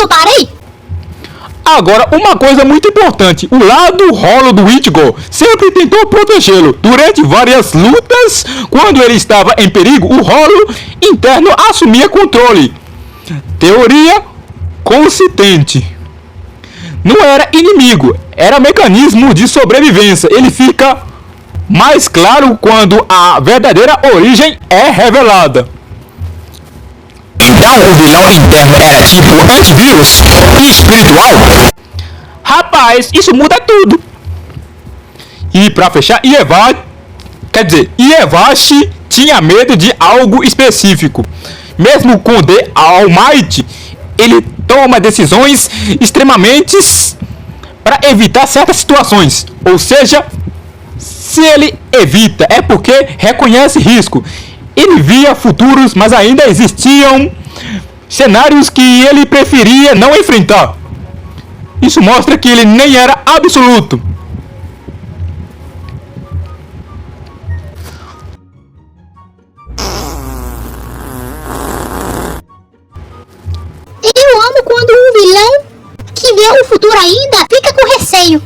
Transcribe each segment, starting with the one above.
não parei? Agora, uma coisa muito importante, o lado Hollow do Ichigo sempre tentou protegê-lo. Durante várias lutas, quando ele estava em perigo, o Hollow interno assumia controle. Teoria consistente. Não era inimigo, era mecanismo de sobrevivência. Ele fica mais claro quando a verdadeira origem é revelada. Então o vilão interno era tipo antivírus e espiritual? Rapaz, isso muda tudo. E pra fechar, Ievashi tinha medo de algo específico. Mesmo com The All Might, ele toma decisões extremamente para evitar certas situações. Ou seja, se ele evita é porque reconhece risco. Ele via futuros, mas ainda existiam cenários que ele preferia não enfrentar. Isso mostra que ele nem era absoluto. Eu amo quando um vilão que vê o futuro ainda fica com receio.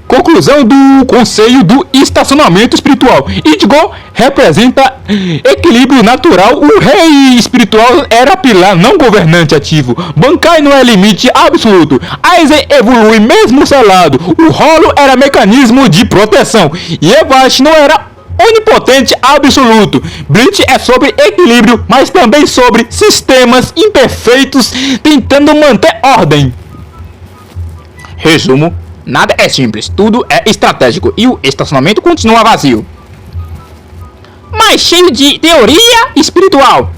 Conclusão do conselho do estacionamento espiritual. Ichigo representa equilíbrio natural. O rei espiritual era pilar não governante ativo. Bankai não é limite absoluto. Aizen evolui mesmo selado. O Hollow era mecanismo de proteção. E Ievashi não era onipotente absoluto. Bleach é sobre equilíbrio, mas também sobre sistemas imperfeitos tentando manter ordem. Resumo: nada é simples, tudo é estratégico e o estacionamento continua vazio. Mas cheio de teoria espiritual.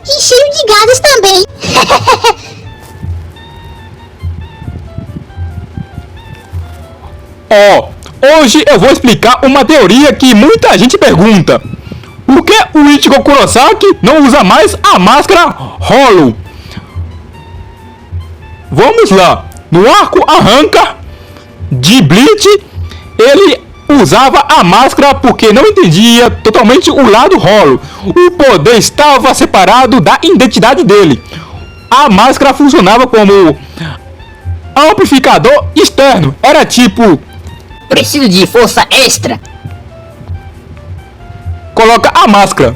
E cheio de gases também. Hoje eu vou explicar uma teoria que muita gente pergunta. Por que o Ichigo Kurosaki não usa mais a máscara Hollow? Vamos lá. No arco Arranca de Bleach, ele usava a máscara porque não entendia totalmente o lado Hollow. O poder estava separado da identidade dele. A máscara funcionava como amplificador externo. Era tipo: preciso de força extra. Coloca a máscara.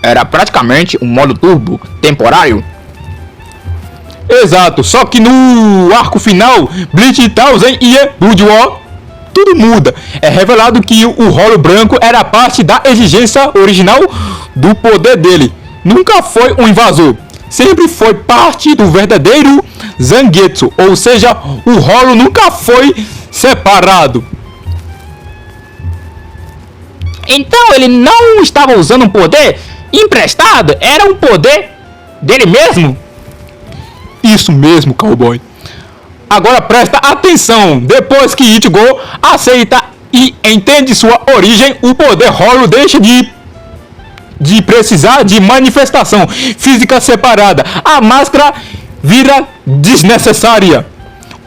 Era praticamente um modo turbo temporário. Exato, só que no arco final, Bleach, Tauzen e Blood War, tudo muda. É revelado que o Hollow branco era parte da exigência original do poder dele. Nunca foi um invasor. Sempre foi parte do verdadeiro Zangetsu. Ou seja, o Hollow nunca foi separado. Então ele não estava usando um poder emprestado? Era um poder dele mesmo? Isso mesmo, cowboy. Agora presta atenção. Depois que Ichigo aceita e entende sua origem, o poder Hollow deixa de precisar de manifestação física separada. A máscara vira desnecessária,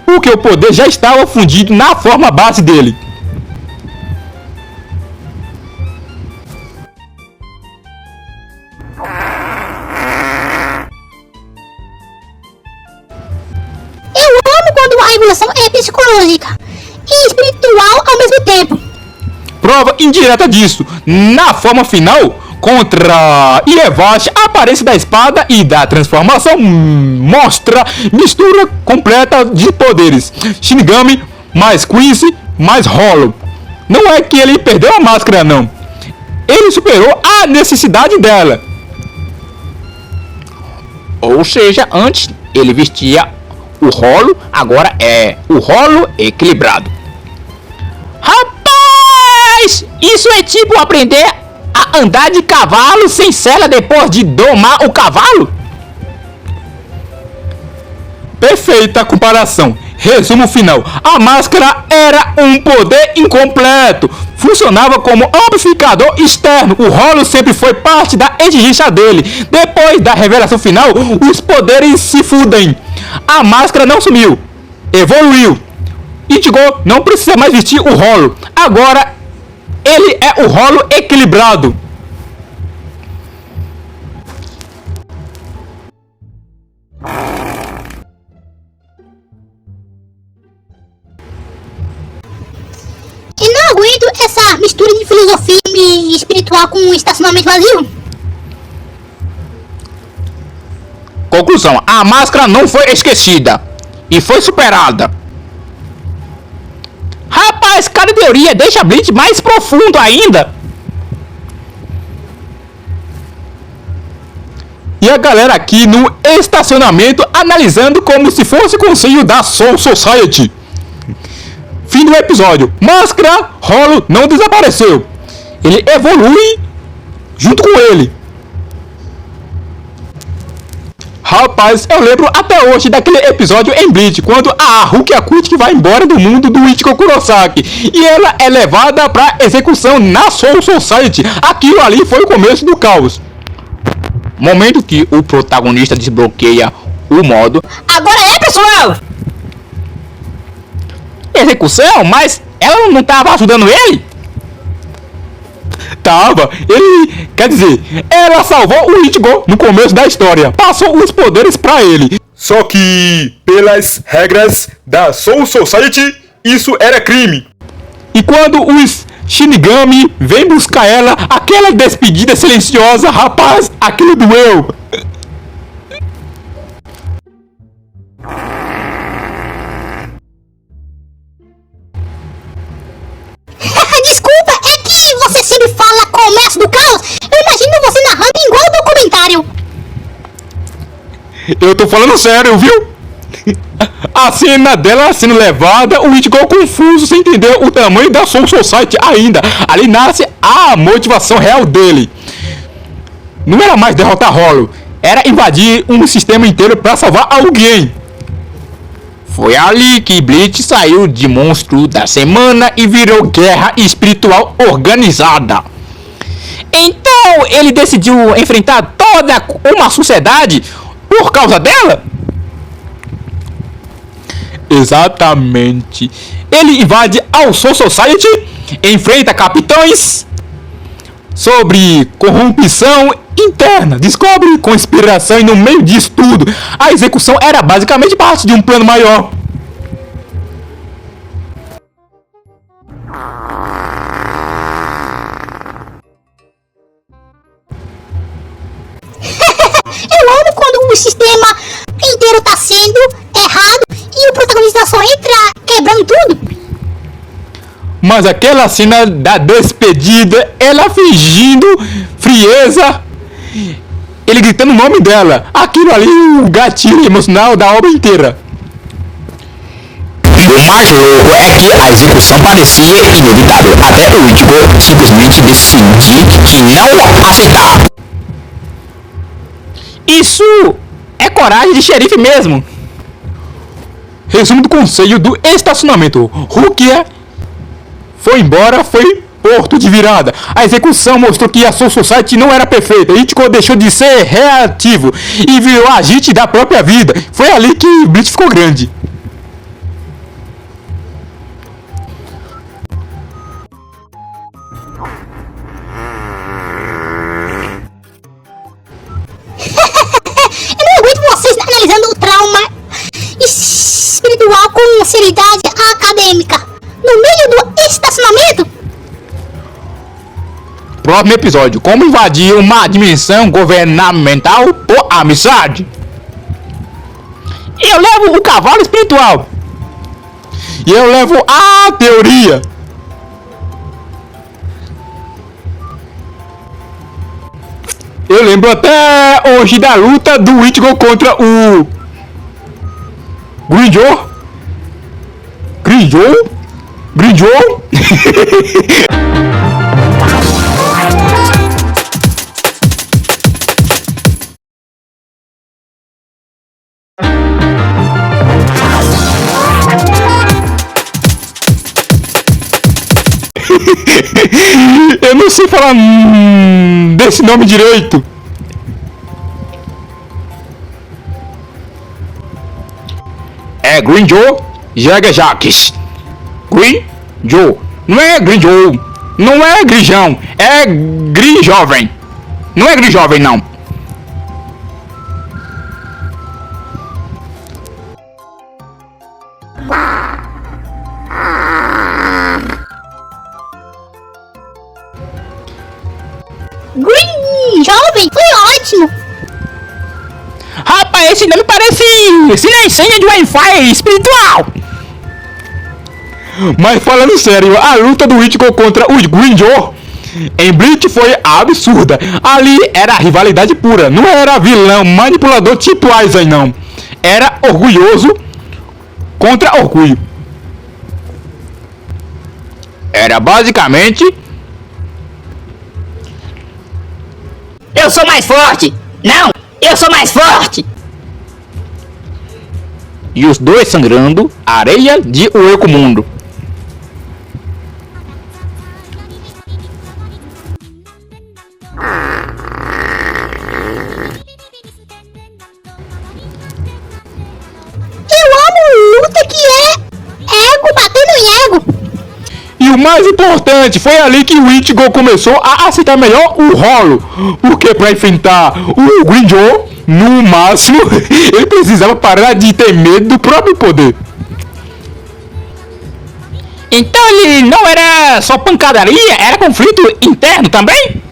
porque o poder já estava fundido na forma base dele. A evolução é psicológica e espiritual ao mesmo tempo. Prova indireta disso. Na forma final, contra Ievashi, a aparência da espada e da transformação mostra mistura completa de poderes. Shinigami mais Quincy mais Hollow. Não é que ele perdeu a máscara, não. Ele superou a necessidade dela. Ou seja, antes ele vestia o Hollow, agora é o Hollow equilibrado. Rapaz! Isso é tipo aprender a andar de cavalo sem sela depois de domar o cavalo? Perfeita comparação. Resumo final. A máscara era um poder incompleto. Funcionava como amplificador externo. O Hollow sempre foi parte da exigência dele. Depois da revelação final, os poderes se fundem. A máscara não sumiu. Evoluiu. Ichigo não precisa mais vestir o rolo. Agora ele é o rolo equilibrado. Eu não aguento essa mistura de filosofia e espiritual com um estacionamento vazio. Conclusão, a máscara não foi esquecida e foi superada. Rapaz, cada teoria deixa Bleach mais profundo ainda. E a galera aqui no estacionamento analisando como se fosse conselho da Soul Society. Fim do episódio. Máscara, rolo não desapareceu. Ele evolui junto com ele. Rapaz, eu lembro até hoje daquele episódio em Bleach, quando a Haruki Akuchi vai embora do mundo do Ichigo Kurosaki e ela é levada pra execução na Soul Society. Aquilo ali foi o começo do caos. Momento que o protagonista desbloqueia o modo Agora é, pessoal! execução, mas ela não tava ajudando ele? Tava, ele, quer dizer, ela salvou o Ichigo no começo da história, passou os poderes pra ele. Só que, pelas regras da Soul Society, isso era crime. E quando os Shinigami vêm buscar ela, aquela despedida silenciosa, rapaz, aquilo doeu. Desculpa, é que você sempre fala começo do caos. Eu imagino você narrando igual o documentário. Eu tô falando sério, viu? A cena dela sendo levada, o Ichigo confuso, sem entender o tamanho da Soul Society ainda. Ali nasce a motivação real dele. Não era mais derrotar Hollow, era invadir um sistema inteiro pra salvar alguém. Foi ali que Bleach saiu de monstro da semana e virou guerra espiritual organizada. Então ele decidiu enfrentar toda uma sociedade por causa dela? Exatamente. Ele invade a Soul Society, enfrenta capitães sobre corrupção interna, descobre conspiração e no meio disso tudo, a execução era basicamente parte de um plano maior. Eu amo quando o sistema inteiro tá sendo errado e o protagonista só entra quebrando tudo. Mas aquela cena da despedida, ela fingindo frieza, ele gritando o nome dela, aquilo ali o gatilho emocional da obra inteira. E o mais louco é que a execução parecia inevitável, até o Ichigo simplesmente decidir que não aceitar. Isso é coragem de xerife mesmo. Resumo do conselho do estacionamento. Rukia foi embora, foi porto de virada. A execução mostrou que a Soul Society não era perfeita. Ichigo deixou de ser reativo e virou agente da própria vida. Foi ali que Bleach ficou grande. Eu não aguento vocês analisando o trauma espiritual com seriedade acadêmica no meio do estacionamento. Próximo episódio: como invadir uma dimensão governamental por amizade. Eu levo o cavalo espiritual. E eu levo a teoria. Eu lembro até hoje da luta do Ichigo contra o Grimmjow. Eu não sei falar desse nome direito. É Grimmjow Jaeger Jacques. Green Joe. Não é Green Joe. Não é Grijão. É Gri Jovem. Não é Gri Jovem, não. Green Jovem, foi ótimo. Rapaz, esse nome parece senha de Wi-Fi espiritual. Mas falando sério, a luta do Ichigo contra o Green Joe em Bleach foi absurda. Ali era rivalidade pura, não era vilão, manipulador tipo Aizen, não. Era orgulhoso contra orgulho. Era basicamente... Eu sou mais forte. Não, eu sou mais forte. E os dois sangrando areia de O Ecomundo. Eu amo luta que é ego batendo em ego. E o mais importante, foi ali que o Ichigo começou a aceitar melhor o rolo. Porque para enfrentar o Green Joe, no máximo, ele precisava parar de ter medo do próprio poder. Então ele não era só pancadaria, era conflito interno também?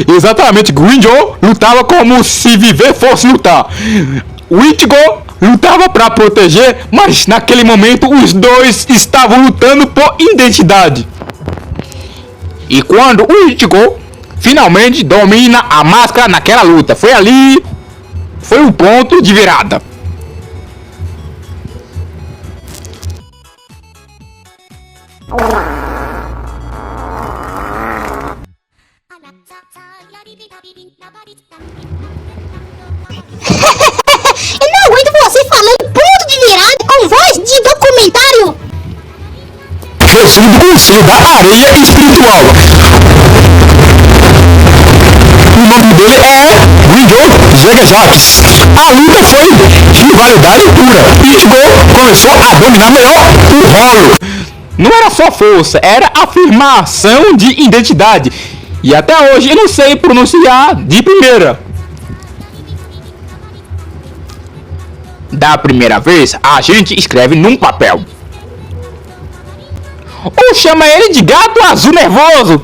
Exatamente, Green Joe lutava como se viver fosse lutar. O Ichigo lutava para proteger, mas naquele momento os dois estavam lutando por identidade. E quando o Ichigo finalmente domina a máscara naquela luta, foi ali, foi o ponto de virada. Eu não aguento você falando ponto de virada com voz de documentário. Resumo do Conselho da Areia Espiritual. O nome dele é Green Joe Jaeger-Jaques. A luta foi rivalidade pura. Ichigo começou a dominar melhor o rolo. Não era só força, era afirmação de identidade. E até hoje eu não sei pronunciar de primeira. Da primeira vez, a gente escreve num papel. Ou chama ele de gato azul nervoso.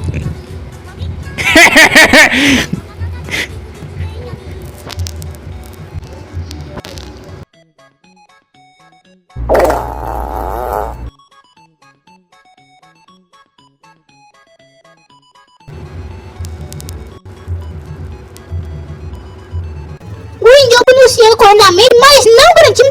O Índio pronunciando corretamente, mas não garantindo